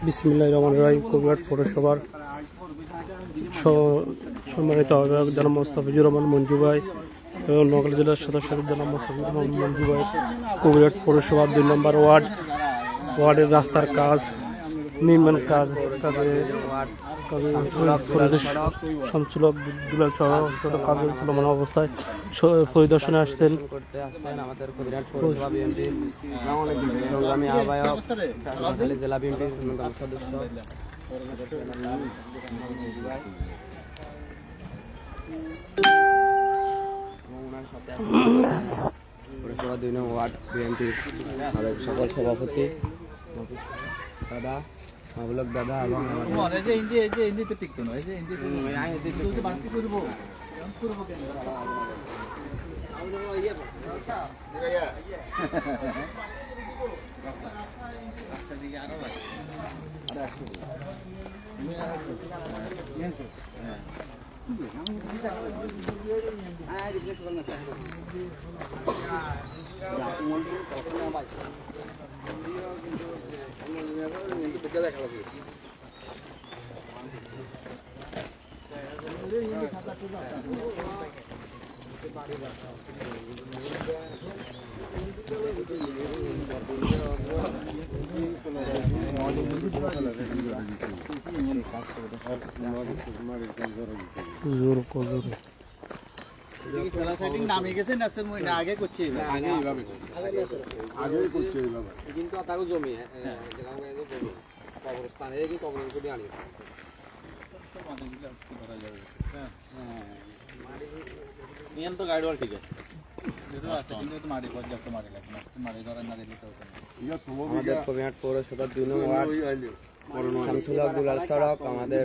বিসমিল্লাহির রহমানির রহিম। কবিরহাট পৌরসভার সম্মানিত আহ্বায়ক জনাব মোস্তাফিজুর রহমান মঞ্জু ভাই এবং নোয়াখালী জেলার সদস্য জনাব মোস্তাফিজুর রহমান মঞ্জু ভাই কবিরহাট পৌরসভার 2 নম্বর ওয়ার্ডের রাস্তার কাজ নির্মাণ কাজ সঞ্চালক দুলাল সড়ক কাজের চলমান অবস্থায় পরিদর্শনে আসছেন আমাদের কবিরহাট পৌরসভা বিএনপির সংগ্রামী আহ্বায়ক নোয়াখালী জেলা বিএনপির অন্যতম সদস্য পৌরসভা 2 নং ওয়ার্ড বিএনপির আমাদের সকল সভাপতি দাদা মাবলক দাদা এবং নামে গেছে আগে করছে কিন্তু তাকে জমি কবরস্থানে কবর করে আনি তো গাড়ি ঠিক আছে আমাদের কবিরহাট পৌরসভার 2 নং ওয়ার্ড শামসুল্লাহ দুলাল সড়ক আমাদের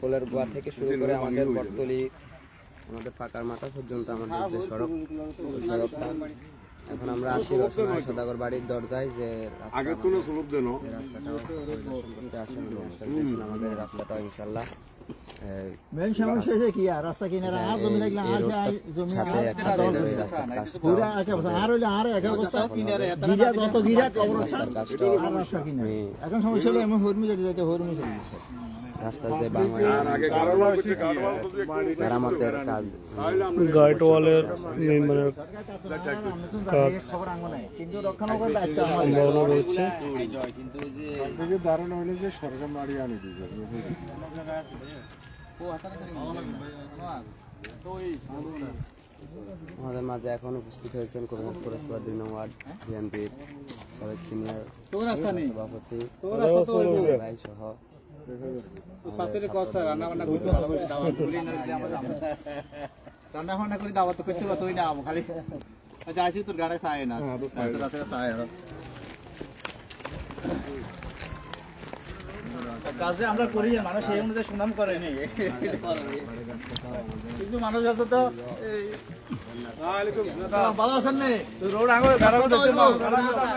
কোলের গোয়া থেকে শুরু করে আমাদের বটতলি আমাদের ফাঁকার মাথা পর্যন্ত আমাদের যে সড়ক সড়কটা এখন আমরা আসি রচনায় সদাগর বাড়ির দরজায় যে আমাদের রাস্তাটা ইনশাল্লাহ মেন সমস্যা হচ্ছে কি আর রাস্তা কিনারে আর জমি লাগলে আর জমি পুরো একা অবস্থা আর হইলে আর একা অবস্থা কিনারে গিরা যত গিরা কবরস্থান আর রাস্তা কিনারে এখন সমস্যা হলো এমন হরমি যেতে হরমি চলে রাস্তা যে মেরামতের কাজ গাইড ওয়ালের নির্মাণের কাজ কিন্তু রক্ষণাবেক্ষণের দায়িত্ব সম্ভাবনা রয়েছে। কিন্তু ধারণা হইলে যে সরকার মারি আনি দিবে আমাদের মাঝে এখন উপস্থিত হয়েছেন কবিরহাট পৌরসভা 2 নং ওয়ার্ড বিএনপির সাবেক সিনিয়র সভাপতি ভাই সহ রান্না বান্না করে দাওয়াত করতে কতই না খালি আচ্ছা আসি তোর গাড়ি চায় না কাজে আমরা করি মানুষ এই অনুযায়ী সুনাম করেনি কিন্তু মানুষ আছে তো ভালো আছেন নে রোড আগে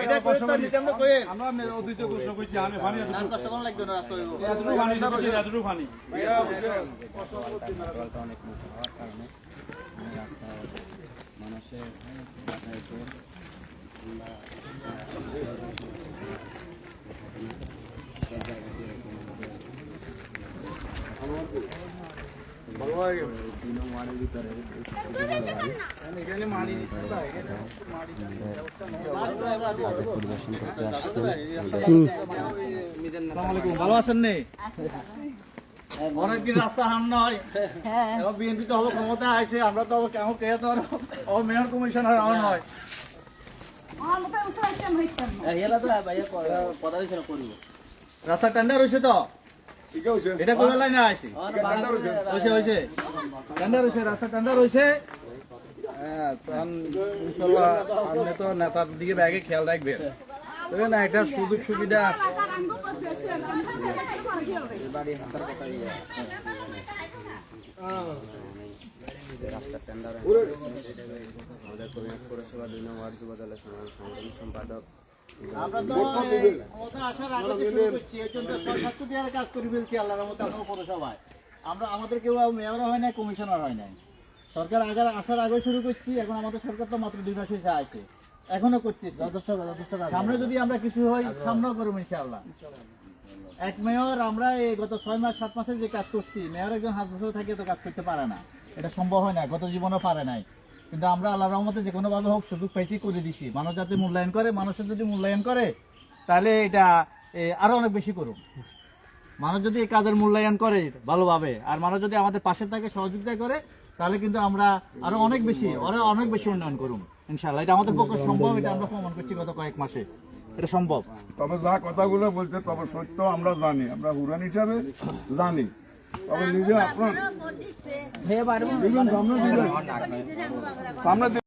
এটা কষ্ট নিতে আমরা কই আমরা অতীত কষ্ট কইছি আমি পানি কষ্ট কোন লাগবে না রাস্তা হইব এতটুকু পানি এতটুকু পানি কষ্ট করতে না অনেক হওয়ার কারণে রাস্তা মানুষের ভালো আছেন নে অনেকদিন রাস্তা হাম নয় বিএনপি তো ক্ষমতা আছে আমরা তো কেমন কে তো মেয়র কমিশনার নয় রাস্তা টেন্ডার হয়েছে তো এটা কোন লাইনে আছে হয়েছে টেন্ডার হয়েছে রাস্তা টেন্ডার হয়েছে সামনে তো নেতার দিকে ব্যাগে খেয়াল রাখবে না একটা সুযোগ সুবিধা রাস্তার টেন্ডার আমাদের কবিরহাট পৌরসভা 2 নং ওয়ার্ড যুব দলের সংগ্রামী সম্পাদক আমরা তো আসার আগে শুরু করছি এই জন্য 700 টাকার কাজ করে ফেলছি আল্লাহর রহমতে আমরা পৌরসভায় আমরা আমাদের কেউ মেয়র হয় না কমিশনার হয় না সরকার আসার আগে শুরু করছি এখন আমাদের সরকার তো মাত্র 2 মাস হয়েছে আছে এখনো করতেছি। সামনে যদি আমরা কিছু হই, সামনেও করবো ইনশাআল্লাহ। এক মেয়র আমরা এই গত 6 মাস 7 মাসের যে কাজ করছি, মেয়র একজন 7 বছর থাকে তো কাজ করতে পারে না, এটা সম্ভব হয় না, গত জীবনও পারে নাই। কিন্তু আমরা আল্লাহর রহমতে যে কোনো ভাবে হোক সুযোগ পাইছি, করে দিছি। মানুষ যাতে মূল্যায়ন করে, মানুষের যদি মূল্যায়ন করে তাহলে এটা আরো অনেক বেশি করুন। মানুষ যদি এই কাজের মূল্যায়ন করে ভালোভাবে, আর মানুষ যদি আমাদের পাশে থাকে, সহযোগিতা করে, তাহলে কিন্তু আমরা আরো অনেক বেশি উন্নয়ন করুন ইনশাআল্লাহ। এটা আমাদের পক্ষে সম্ভব, এটা আমরা প্রমাণ করছি গত কয়েক মাসে, এটা সম্ভব। তবে যা কথাগুলো বলতে তবে সত্য আমরা জানি, আমরা হুরান হিসাবে জানি, তবে নিজে আপনার সামনে